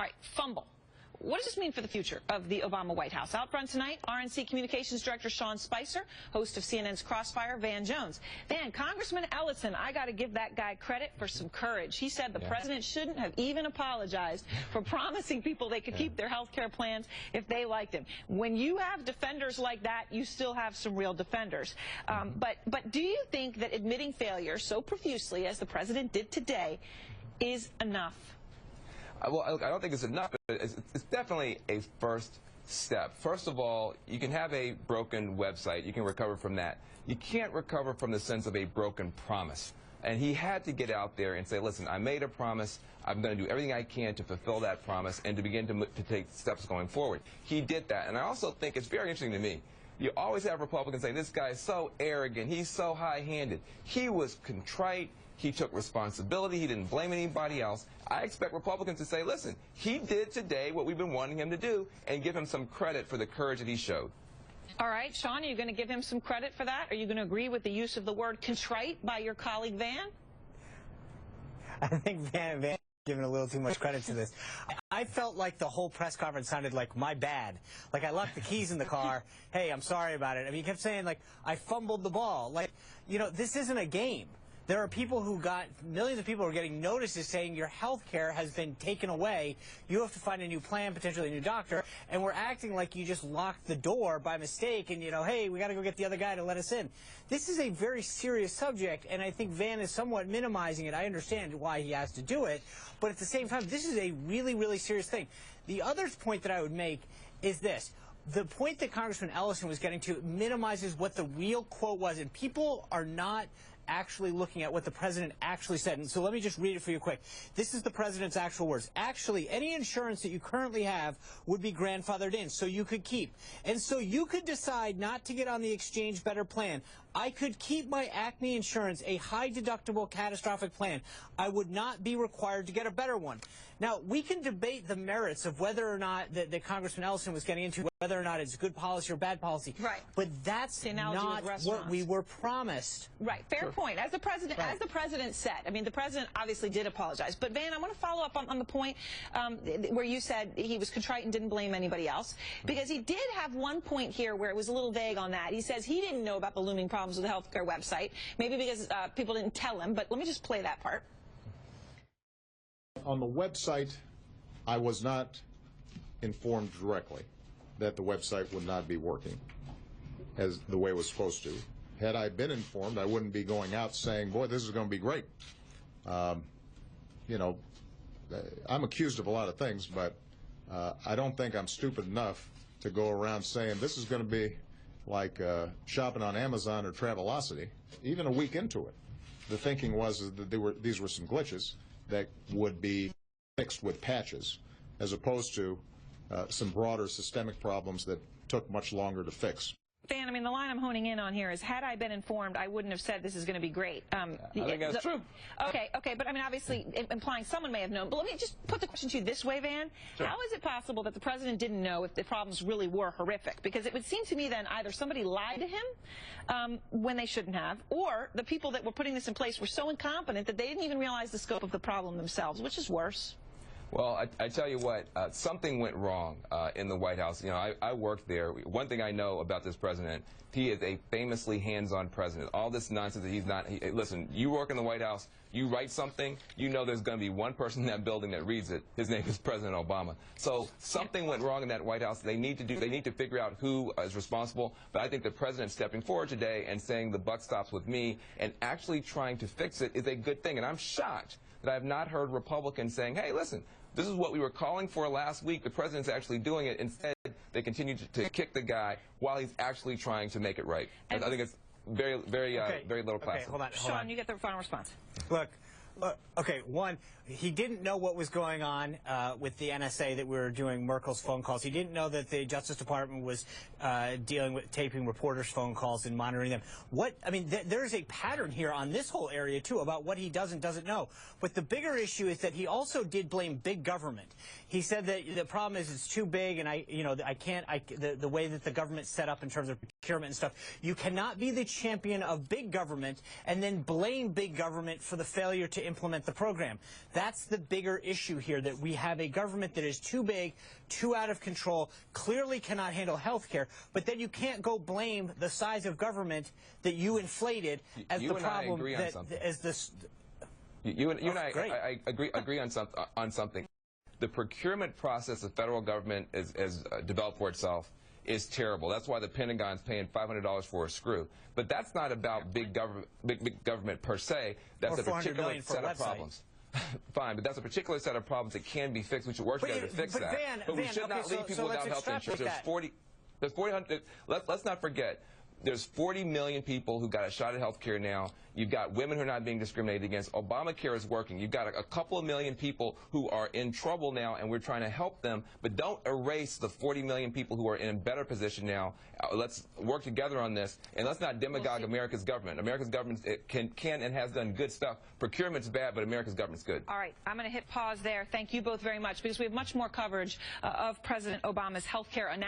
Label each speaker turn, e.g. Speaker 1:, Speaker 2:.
Speaker 1: All right, fumble. What does this mean for the future of the Obama White House? Out front tonight, RNC Communications Director Sean Spicer, host of CNN's Crossfire, Van Jones. Van, Congressman Ellison, I got to give that guy credit for some courage. He said the president shouldn't have even apologized for promising people they could keep their health care plans if they liked him. When you have defenders like that, you still have some real defenders. But do you think that admitting failure so profusely as the president did today is enough?
Speaker 2: Well, I don't think it's enough, but it's definitely a first step. First of all, you can have a broken website. You can recover from that. You can't recover from the sense of a broken promise. And he had to get out there and say, listen, I made a promise. I'm going to do everything I can to fulfill that promise and to begin to take steps going forward. He did that. And I also think it's very interesting to me. You always have Republicans saying, this guy is so arrogant. He's so high-handed. He was contrite. He took responsibility. He didn't blame anybody else. I expect Republicans to say, listen, he did today what we've been wanting him to do and give him some credit for the courage that he showed.
Speaker 1: All right, Sean, are you going to give him some credit for that? Are you going to agree with the use of the word contrite by your colleague Van?
Speaker 3: I think Van giving a little too much credit to this. I felt like the whole press conference sounded like my bad. Like I left the keys in the car. Hey, I'm sorry about it. I mean, he kept saying like I fumbled the ball. Like, you know, this isn't a game. There are people who got, millions of people are getting notices saying your health care has been taken away. You have to find a new plan, potentially a new doctor, and we're acting like you just locked the door by mistake and, you know, hey, we got to go get the other guy to let us in. This is a very serious subject, and I think Van is somewhat minimizing it. I understand why he has to do it, but at the same time, this is a really, really serious thing. The other point that I would make is this. The point that Congressman Ellison was getting to minimizes what the real quote was, and people are not actually looking at what the president actually said. And so let me just read it for you quick. This is the president's actual words. Actually, any insurance that you currently have would be grandfathered in, so you could keep. And so you could decide not to get on the Exchange Better plan. I could keep my Acme insurance, a high-deductible catastrophic plan. I would not be required to get a better one. Now, we can debate the merits of whether or not that Congressman Ellison was getting into, whether or not it's good policy or bad policy. Right. But that's not what we were promised.
Speaker 1: Right. Fair point. As the president said, I mean, the president obviously did apologize. But, Van, I want to follow up on the point where you said he was contrite and didn't blame anybody else. Because he did have one point here where it was a little vague on that. He says he didn't know about the looming problems with the health care website, maybe because people didn't tell him. But let me just play that part.
Speaker 4: On the website, I was not informed directly that the website would not be working as the way it was supposed to. Had I been informed, I wouldn't be going out saying, boy, this is going to be great. You know, I'm accused of a lot of things, but I don't think I'm stupid enough to go around saying this is going to be like shopping on Amazon or Travelocity. Even a week into it, the thinking was that these were some glitches that would be fixed with patches, as opposed to some broader systemic problems that took much longer to fix.
Speaker 1: Van, I mean, the line I'm honing in on here is, had I been informed, I wouldn't have said this is going to be great.
Speaker 2: I think that's true.
Speaker 1: Okay, but I mean, obviously, implying someone may have known. But let me just put the question to you this way, Van. Sure. How is it possible that the president didn't know if the problems really were horrific? Because it would seem to me then either somebody lied to him when they shouldn't have, or the people that were putting this in place were so incompetent that they didn't even realize the scope of the problem themselves, which is worse.
Speaker 2: Well, I tell you what, something went wrong in the White House. You know, I worked there. One thing I know about this president, he is a famously hands-on president. All this nonsense that he's not, listen, you work in the White House, you write something, you know there's going to be one person in that building that reads it. His name is President Obama. So something went wrong in that White House. They need to figure out who is responsible. But I think the president stepping forward today and saying the buck stops with me and actually trying to fix it is a good thing. And I'm shocked that I have not heard Republicans saying, hey, listen, this is what we were calling for last week. The president's actually doing it. Instead, they continue to kick the guy while he's actually trying to make it right. And I think it's very little class.
Speaker 3: Hold on.
Speaker 1: Sean, you get the final response.
Speaker 3: Look, okay, one, he didn't know what was going on with the NSA, that we were doing Merkel's phone calls. He didn't know that the Justice Department was dealing with taping reporters' phone calls and monitoring them. There's a pattern here on this whole area, too, about what he does and doesn't know. But the bigger issue is that he also did blame big government. He said that the problem is it's too big, and the way that the government's set up in terms of procurement and stuff, you cannot be the champion of big government and then blame big government for the failure to to implement the program. That's the bigger issue here, that we have a government that is too big, too out of control, clearly cannot handle health care, but then you can't go blame the size of government that you inflated as the problem.
Speaker 2: You and I agree on something. The procurement process the federal government has developed for itself is terrible. That's why the Pentagon's paying $500 for a screw. But that's not about big government per se. That's a particular set of problems. Fine, but that's a particular set of problems that can be fixed. We should work together to fix that. But we should not leave people without health insurance. Let's not forget. There's 40 million people who got a shot at health care now. You've got women who are not being discriminated against. Obamacare is working. You've got a couple of million people who are in trouble now, and we're trying to help them. But don't erase the 40 million people who are in a better position now. Let's work together on this, and let's not demagogue America's government. America's government can and has done good stuff. Procurement's bad, but America's government's good.
Speaker 1: All right, I'm going to hit pause there. Thank you both very much, because we have much more coverage of President Obama's health care announcement.